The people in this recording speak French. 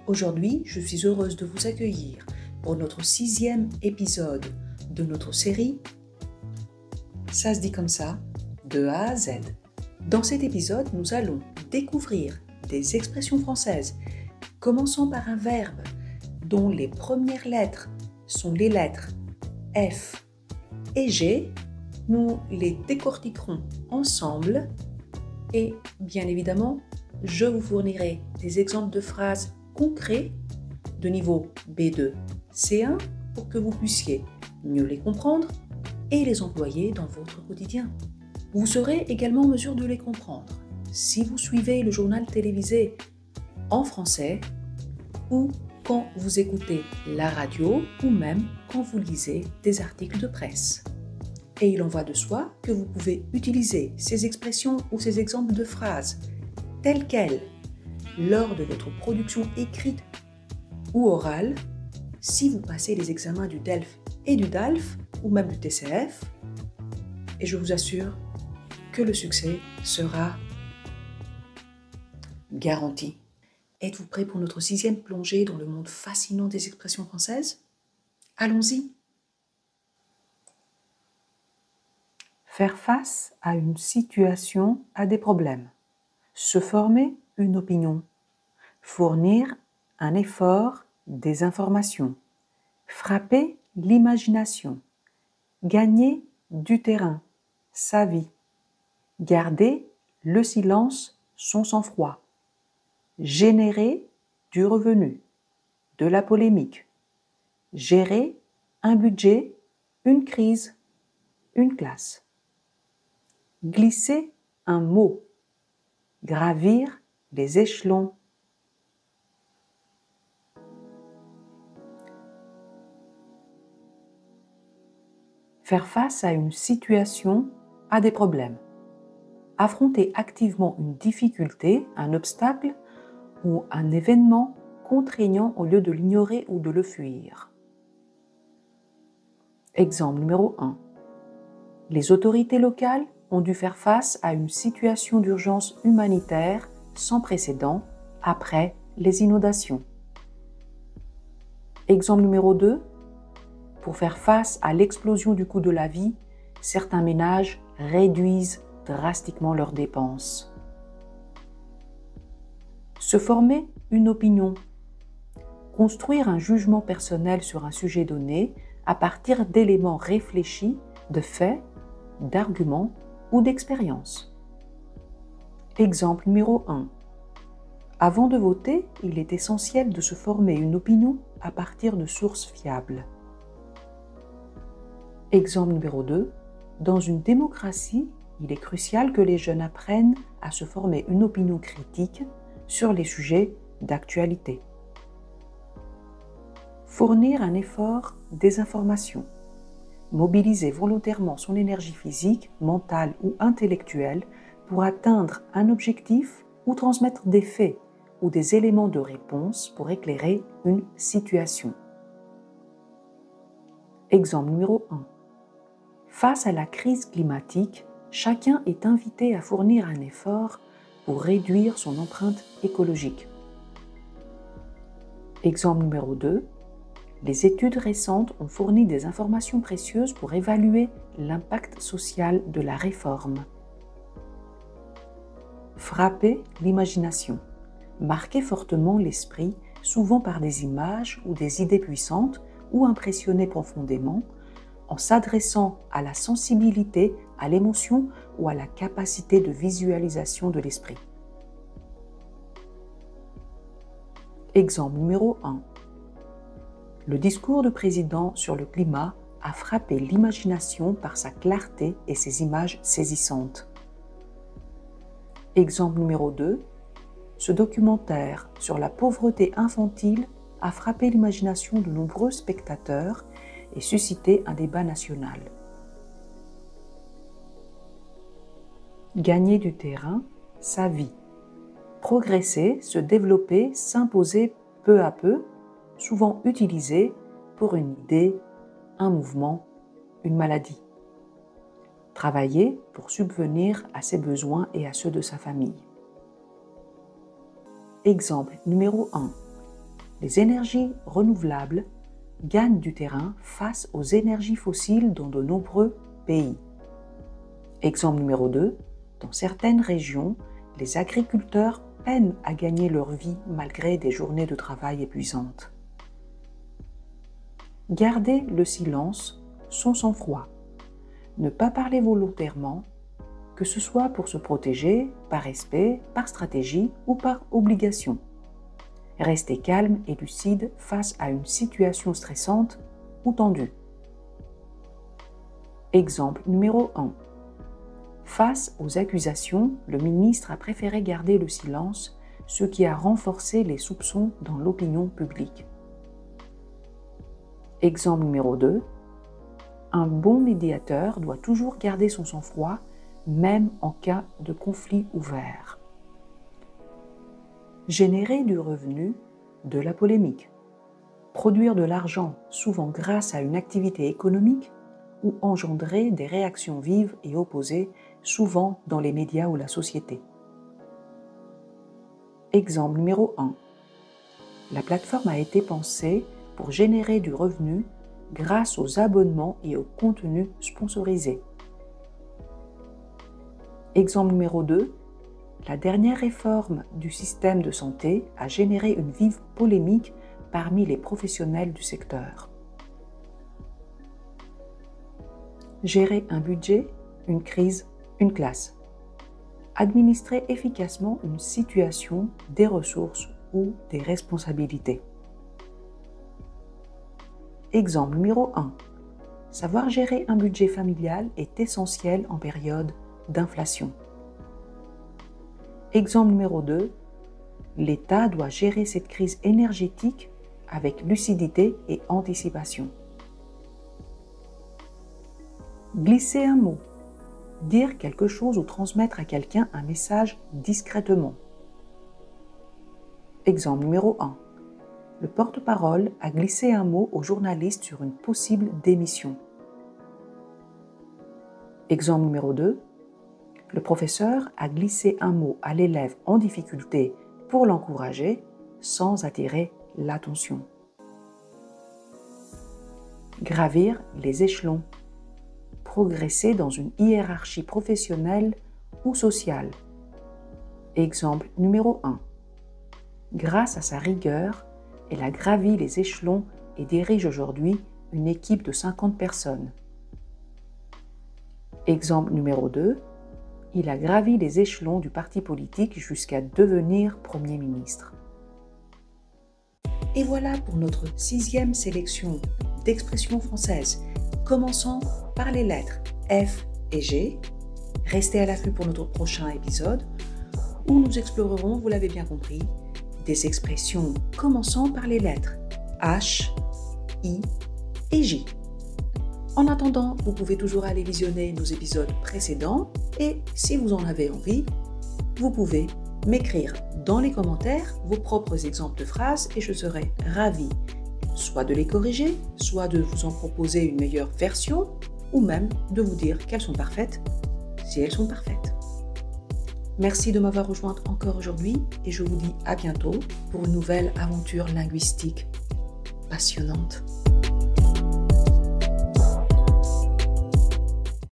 Aujourd'hui, je suis heureuse de vous accueillir pour notre 6e épisode de notre série Ça se dit comme ça, de A à Z. Dans cet épisode, nous allons découvrir des expressions françaises, commençant par un verbe dont les premières lettres sont les lettres F et G. Nous les décortiquerons ensemble et, bien évidemment, je vous fournirai des exemples de phrases concrets de niveau B2, C1 pour que vous puissiez mieux les comprendre et les employer dans votre quotidien. Vous serez également en mesure de les comprendre si vous suivez le journal télévisé en français ou quand vous écoutez la radio ou même quand vous lisez des articles de presse. Et il en va de soi que vous pouvez utiliser ces expressions ou ces exemples de phrases telles quelles lors de votre production écrite ou orale, si vous passez les examens du DELF et du DALF ou même du TCF, et je vous assure que le succès sera garanti. Êtes-vous prêts pour notre 6e plongée dans le monde fascinant des expressions françaises? Allons-y! Faire face à une situation, à des problèmes. Se former une opinion. Fournir un effort, des informations. Frapper l'imagination. Gagner du terrain, sa vie. Garder le silence, son sang-froid. Générer du revenu, de la polémique. Gérer un budget, une crise, une classe. Glisser un mot. Gravir les échelons. Faire face à une situation, à des problèmes. Affronter activement une difficulté, un obstacle ou un événement contraignant au lieu de l'ignorer ou de le fuir. Exemple numéro 1. Les autorités locales ont dû faire face à une situation d'urgence humanitaire sans précédent après les inondations. Exemple numéro 2. Pour faire face à l'explosion du coût de la vie, certains ménages réduisent drastiquement leurs dépenses. Se former une opinion. Construire un jugement personnel sur un sujet donné à partir d'éléments réfléchis, de faits, d'arguments ou d'expériences. Exemple numéro 1. Avant de voter, il est essentiel de se former une opinion à partir de sources fiables. Exemple numéro 2. Dans une démocratie, il est crucial que les jeunes apprennent à se former une opinion critique sur les sujets d'actualité. Fournir un effort des informations. Mobiliser volontairement son énergie physique, mentale ou intellectuelle pour atteindre un objectif ou transmettre des faits ou des éléments de réponse pour éclairer une situation. Exemple numéro 1. Face à la crise climatique, chacun est invité à fournir un effort pour réduire son empreinte écologique. Exemple numéro 2. Les études récentes ont fourni des informations précieuses pour évaluer l'impact social de la réforme. Frapper l'imagination. Marquer fortement l'esprit, souvent par des images ou des idées puissantes, ou impressionner profondément, en s'adressant à la sensibilité, à l'émotion ou à la capacité de visualisation de l'esprit. Exemple numéro 1. Le discours du président sur le climat a frappé l'imagination par sa clarté et ses images saisissantes. Exemple numéro 2. Ce documentaire sur la pauvreté infantile a frappé l'imagination de nombreux spectateurs et suscité un débat national. Gagner du terrain, sa vie. Progresser, se développer, s'imposer peu à peu, souvent utilisé pour une idée, un mouvement, une maladie. Travailler pour subvenir à ses besoins et à ceux de sa famille. Exemple numéro 1. les énergies renouvelables gagnent du terrain face aux énergies fossiles dans de nombreux pays. Exemple numéro 2, dans certaines régions, les agriculteurs peinent à gagner leur vie malgré des journées de travail épuisantes. Garder le silence, son sang-froid. Ne pas parler volontairement, que ce soit pour se protéger, par respect, par stratégie ou par obligation. Rester calme et lucide face à une situation stressante ou tendue. Exemple numéro 1. Face aux accusations, le ministre a préféré garder le silence, ce qui a renforcé les soupçons dans l'opinion publique. Exemple numéro 2. Un bon médiateur doit toujours garder son sang-froid, même en cas de conflit ouvert. Générer du revenu, de la polémique. Produire de l'argent, souvent grâce à une activité économique, ou engendrer des réactions vives et opposées, souvent dans les médias ou la société. Exemple numéro 1. La plateforme a été pensée pour générer du revenu grâce aux abonnements et aux contenus sponsorisés. Exemple numéro 2. La dernière réforme du système de santé a généré une vive polémique parmi les professionnels du secteur. Gérer un budget, une crise, une classe. Administrer efficacement une situation, des ressources ou des responsabilités. Exemple numéro 1. Savoir gérer un budget familial est essentiel en période d'inflation. Exemple numéro 2. L'État doit gérer cette crise énergétique avec lucidité et anticipation. Glisser un mot. Dire quelque chose ou transmettre à quelqu'un un message discrètement. Exemple numéro 1. Le porte-parole a glissé un mot au journaliste sur une possible démission. Exemple numéro 2. Le professeur a glissé un mot à l'élève en difficulté pour l'encourager sans attirer l'attention. Gravir les échelons. Progresser dans une hiérarchie professionnelle ou sociale. Exemple numéro 1. Grâce à sa rigueur, elle a gravi les échelons et dirige aujourd'hui une équipe de 50 personnes. Exemple numéro 2. Il a gravi les échelons du parti politique jusqu'à devenir Premier ministre. Et voilà pour notre 6e sélection d'expressions françaises, commençant par les lettres F et G. Restez à l'affût pour notre prochain épisode où nous explorerons, vous l'avez bien compris, des expressions commençant par les lettres H, I et J. En attendant, vous pouvez toujours aller visionner nos épisodes précédents et si vous en avez envie, vous pouvez m'écrire dans les commentaires vos propres exemples de phrases et je serai ravie soit de les corriger, soit de vous en proposer une meilleure version ou même de vous dire qu'elles sont parfaites si elles sont parfaites. Merci de m'avoir rejointe encore aujourd'hui et je vous dis à bientôt pour une nouvelle aventure linguistique passionnante.